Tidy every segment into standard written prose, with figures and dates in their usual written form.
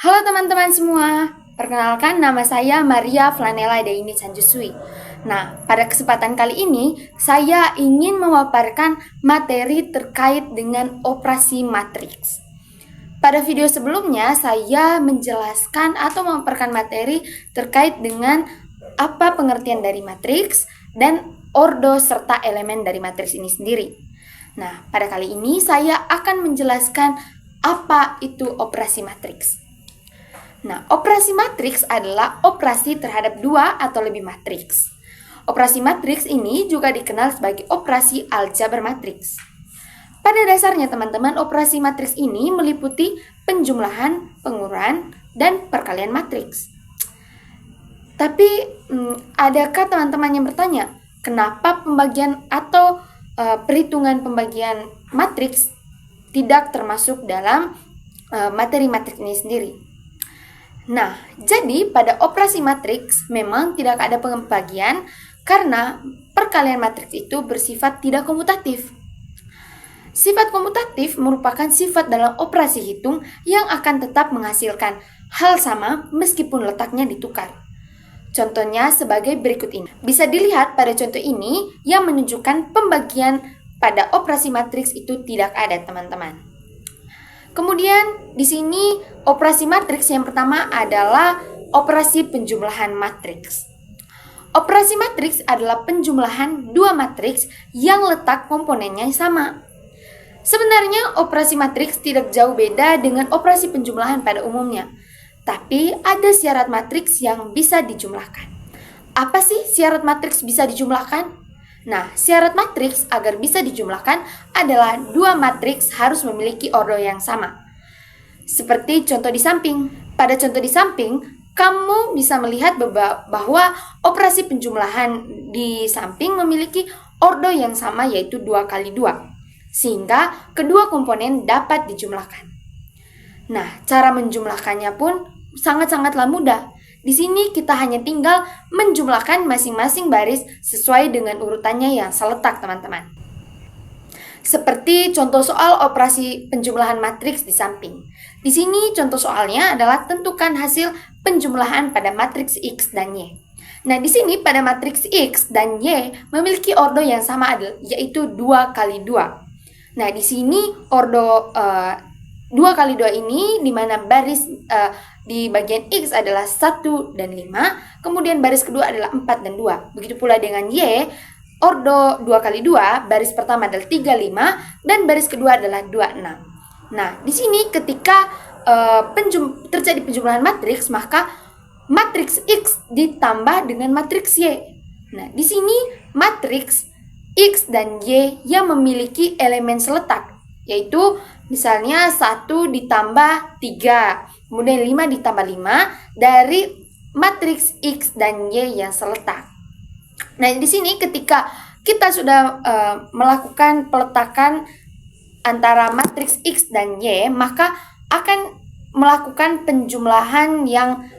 Halo teman-teman semua, perkenalkan nama saya Maria Flanella Daini Sanjusui. Nah, pada kesempatan kali ini saya ingin memaparkan materi terkait dengan operasi matriks. Pada video sebelumnya saya menjelaskan atau memaparkan materi terkait dengan apa pengertian dari matriks dan ordo serta elemen dari matriks ini sendiri. Nah, pada kali ini saya akan menjelaskan apa itu operasi matriks. Nah, operasi matriks adalah operasi terhadap dua atau lebih matriks. Operasi matriks ini juga dikenal sebagai operasi aljabar matriks. Pada dasarnya teman-teman, operasi matriks ini meliputi penjumlahan, pengurangan, dan perkalian matriks. Tapi, adakah teman-teman yang bertanya, kenapa pembagian atau perhitungan pembagian matriks tidak termasuk dalam materi matriks ini sendiri? Nah, jadi pada operasi matriks memang tidak ada pembagian karena perkalian matriks itu bersifat tidak komutatif. Sifat komutatif merupakan sifat dalam operasi hitung yang akan tetap menghasilkan hal sama meskipun letaknya ditukar. Contohnya sebagai berikut ini. Bisa dilihat pada contoh ini yang menunjukkan pembagian pada operasi matriks itu tidak ada, teman-teman. Kemudian di sini operasi matriks yang pertama adalah operasi penjumlahan matriks. Operasi matriks adalah penjumlahan dua matriks yang letak komponennya sama. Sebenarnya operasi matriks tidak jauh beda dengan operasi penjumlahan pada umumnya, tapi ada syarat matriks yang bisa dijumlahkan. Apa sih syarat matriks bisa dijumlahkan? Nah, syarat matriks agar bisa dijumlahkan adalah dua matriks harus memiliki ordo yang sama. Seperti contoh di samping. Pada contoh di samping, kamu bisa melihat bahwa operasi penjumlahan di samping memiliki ordo yang sama yaitu 2 kali 2. Sehingga kedua komponen dapat dijumlahkan. Nah, cara menjumlahkannya pun sangat-sangatlah mudah. Di sini kita hanya tinggal menjumlahkan masing-masing baris sesuai dengan urutannya yang seletak, teman-teman. Seperti contoh soal operasi penjumlahan matriks di samping. Di sini contoh soalnya adalah tentukan hasil penjumlahan pada matriks X dan Y. Nah, di sini pada matriks X dan Y memiliki ordo yang sama yaitu 2 kali 2. Nah, di sini ordo 2 kali 2 ini di mana baris di bagian X adalah 1 dan 5, kemudian baris kedua adalah 4 dan 2. Begitu pula dengan Y, ordo 2 kali 2, baris pertama adalah 3, 5, dan baris kedua adalah 2, 6. Nah, di sini ketika terjadi penjumlahan matriks, maka matriks X ditambah dengan matriks Y. Nah, di sini matriks X dan Y yang memiliki elemen seletak, yaitu misalnya 1 ditambah 3, kemudian 5 ditambah 5 dari matriks X dan Y yang seletak. Nah, di sini ketika kita sudah melakukan peletakan antara matriks X dan Y, maka akan melakukan penjumlahan yang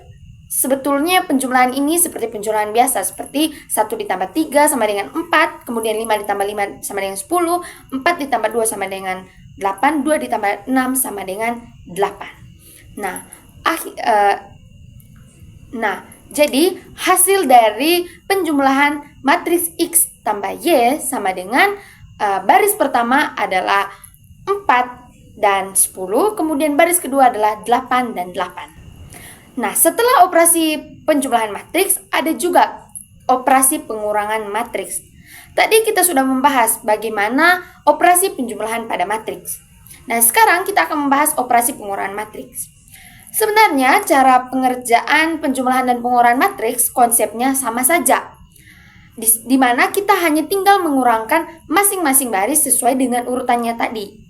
sebetulnya penjumlahan ini seperti penjumlahan biasa, seperti 1 ditambah 3 sama dengan 4, kemudian 5 ditambah 5 sama dengan 10, 4 ditambah 2 sama dengan 8, 2 ditambah 6 sama dengan 8. Nah, jadi hasil dari penjumlahan matriks X tambah Y sama dengan baris pertama adalah 4 dan 10, kemudian baris kedua adalah 8 dan 8. Nah, setelah operasi penjumlahan matriks, ada juga operasi pengurangan matriks. Tadi kita sudah membahas bagaimana operasi penjumlahan pada matriks. Nah, sekarang kita akan membahas operasi pengurangan matriks. Sebenarnya cara pengerjaan penjumlahan dan pengurangan matriks konsepnya sama saja. Di mana kita hanya tinggal mengurangkan masing-masing baris sesuai dengan urutannya tadi.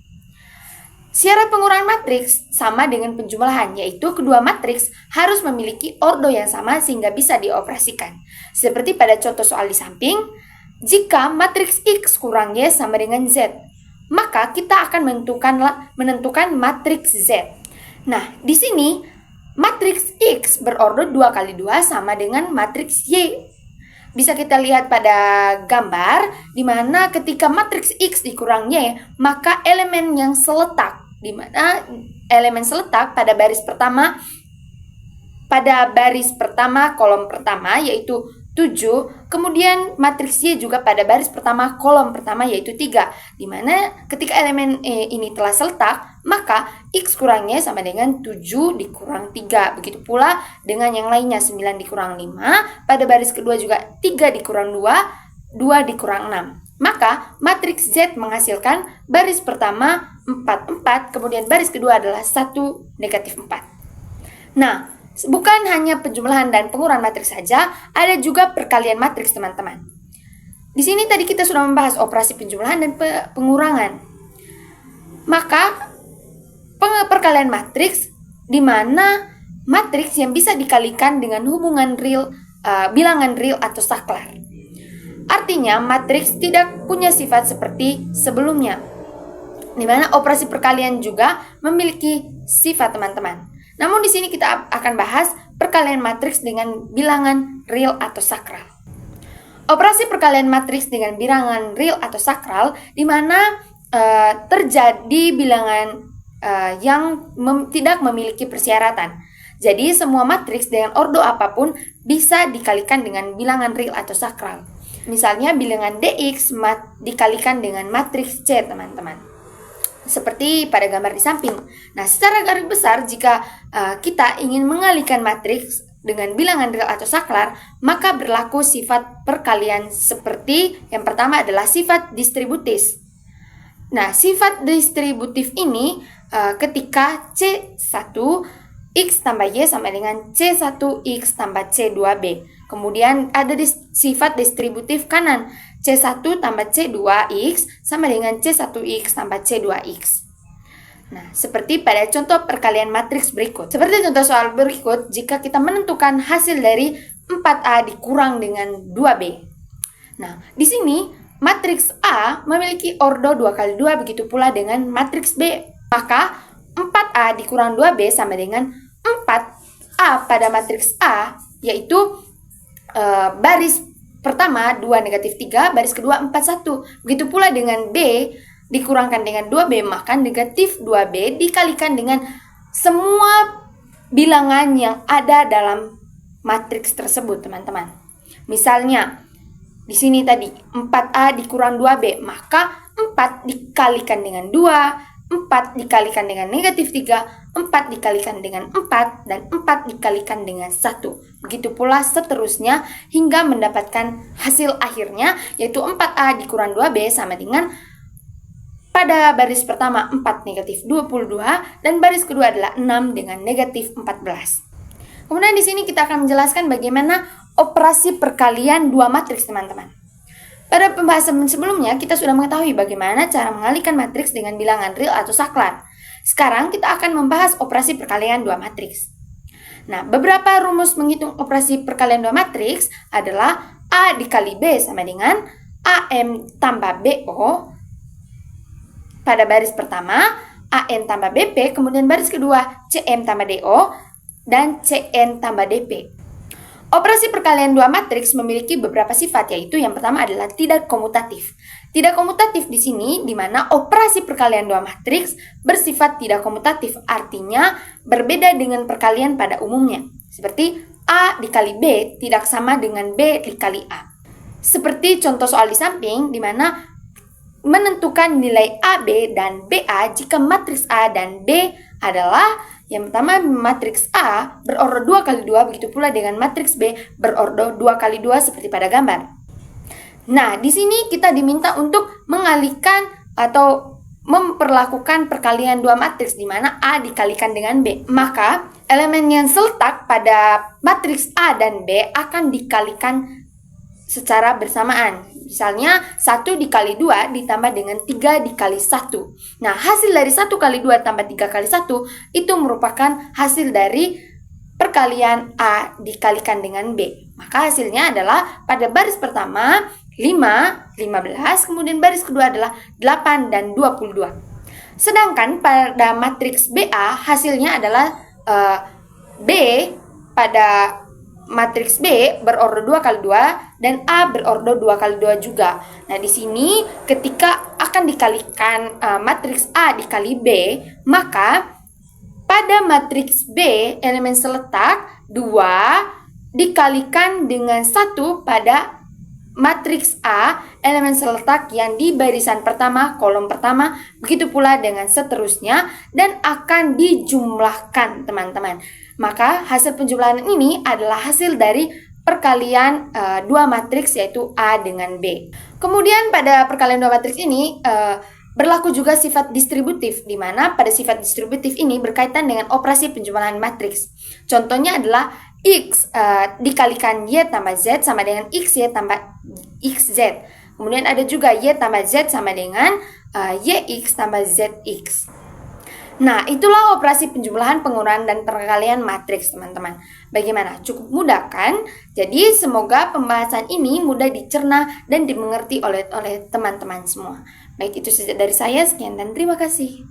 Syarat pengurangan matriks sama dengan penjumlahan, yaitu kedua matriks harus memiliki ordo yang sama sehingga bisa dioperasikan. Seperti pada contoh soal di samping, jika matriks X kurang Y sama dengan Z, maka kita akan menentukan matriks Z. Nah, di sini matriks X berordo 2 kali 2 sama dengan matriks Y. Bisa kita lihat pada gambar, di mana ketika matriks X dikurang Y, maka elemen yang seletak, di mana elemen seletak pada baris pertama pada baris pertama kolom pertama yaitu 7, kemudian matriks Y juga pada baris pertama kolom pertama yaitu 3, dimana ketika elemen ini telah seletak, maka X kurang Y sama dengan 7 dikurang 3. Begitu pula dengan yang lainnya, 9 dikurang 5, pada baris kedua juga 3 dikurang 2, 2 dikurang 6. Maka matriks Z menghasilkan baris pertama 4, 4, kemudian baris kedua adalah 1, negatif 4. Nah, bukan hanya penjumlahan dan pengurangan matriks saja, ada juga perkalian matriks, teman-teman. Di sini tadi kita sudah membahas operasi penjumlahan dan pengurangan. Maka perkalian matriks di mana matriks yang bisa dikalikan dengan hubungan real, bilangan real atau saklar. Artinya matriks tidak punya sifat seperti sebelumnya, di mana operasi perkalian juga memiliki sifat, teman-teman. Namun di sini kita akan bahas perkalian matriks dengan bilangan real atau sakral. Operasi perkalian matriks dengan bilangan real atau sakral di mana terjadi bilangan yang tidak memiliki persyaratan. Jadi semua matriks dengan ordo apapun bisa dikalikan dengan bilangan real atau sakral. Misalnya bilangan dx dikalikan dengan matriks C, teman-teman. Seperti pada gambar di samping. Nah, secara garis besar jika kita ingin mengalihkan matriks dengan bilangan real atau saklar, maka berlaku sifat perkalian seperti yang pertama adalah sifat distributif. Nah, sifat distributif ini ketika C1 X tambah Y sama dengan C1X tambah C2B. Kemudian ada sifat distributif kanan, C1 tambah C2X sama dengan C1X tambah C2X. Nah, seperti pada contoh perkalian matriks berikut. Seperti contoh soal berikut, jika kita menentukan hasil dari 4A dikurang dengan 2B. Nah, di sini matriks A memiliki ordo 2 kali 2, begitu pula dengan matriks B. Maka 4A dikurang 2B sama dengan 4A pada matriks A, yaitu baris pertama 2 negatif 3, baris kedua 4, 1. Begitu pula dengan B dikurangkan dengan 2B, maka negatif 2B dikalikan dengan semua bilangan yang ada dalam matriks tersebut, teman-teman. Misalnya di sini tadi 4A dikurang 2B, maka 4 dikalikan dengan 2, 4 dikalikan dengan negatif 3, 4 dikalikan dengan 4, dan 4 dikalikan dengan 1. Begitu pula seterusnya hingga mendapatkan hasil akhirnya, yaitu 4A dikurang 2B sama dengan pada baris pertama 4 negatif 22, dan baris kedua adalah 6 dengan negatif 14. Kemudian di sini kita akan menjelaskan bagaimana operasi perkalian dua matriks, teman-teman. Pada pembahasan sebelumnya, kita sudah mengetahui bagaimana cara mengalihkan matriks dengan bilangan real atau saklar. Sekarang kita akan membahas operasi perkalian dua matriks. Nah, beberapa rumus menghitung operasi perkalian dua matriks adalah A dikali B sama dengan AM tambah BO pada baris pertama, AN tambah BP, kemudian baris kedua CM tambah DO, dan CN tambah DP. Operasi perkalian dua matriks memiliki beberapa sifat, yaitu yang pertama adalah tidak komutatif. Tidak komutatif di sini di mana operasi perkalian dua matriks bersifat tidak komutatif, artinya berbeda dengan perkalian pada umumnya. Seperti A dikali B tidak sama dengan B dikali A. Seperti contoh soal di samping di mana menentukan nilai AB dan BA jika matriks A dan B adalah yang pertama matriks A berordo 2 kali 2, begitu pula dengan matriks B berordo 2 kali 2 seperti pada gambar. Nah, di sini kita diminta untuk mengalihkan atau memperlakukan perkalian dua matriks di mana A dikalikan dengan B. Maka, elemen yang terletak pada matriks A dan B akan dikalikan secara bersamaan. Misalnya 1 dikali 2 ditambah dengan 3 dikali 1. Nah, hasil dari 1 kali 2 tambah 3 kali 1 itu merupakan hasil dari perkalian A dikalikan dengan B. Maka hasilnya adalah pada baris pertama 5, 15, kemudian baris kedua adalah 8 dan 22. Sedangkan pada matriks BA hasilnya adalah B pada matriks B berordo 2 kali 2 dan A berordo 2 kali 2 juga. Nah, di sini ketika akan dikalikan matriks A dikali B, maka pada matriks B, elemen seletak 2 dikalikan dengan 1 pada matriks A, elemen seletak yang di barisan pertama, kolom pertama, begitu pula dengan seterusnya, dan akan dijumlahkan, teman-teman. Maka hasil penjumlahan ini adalah hasil dari perkalian 2 matriks, yaitu A dengan B. Kemudian pada perkalian 2 matriks ini berlaku juga sifat distributif, di mana pada sifat distributif ini berkaitan dengan operasi penjumlahan matriks. Contohnya adalah X dikalikan Y tambah Z sama dengan XY tambah XZ. Kemudian ada juga Y tambah Z sama dengan YX tambah ZX. Nah, itulah operasi penjumlahan, pengurangan, dan perkalian matriks, teman-teman. Bagaimana? Cukup mudah kan? Jadi, semoga pembahasan ini mudah dicerna dan dimengerti oleh teman-teman semua. Baik, itu saja dari saya. Sekian dan terima kasih.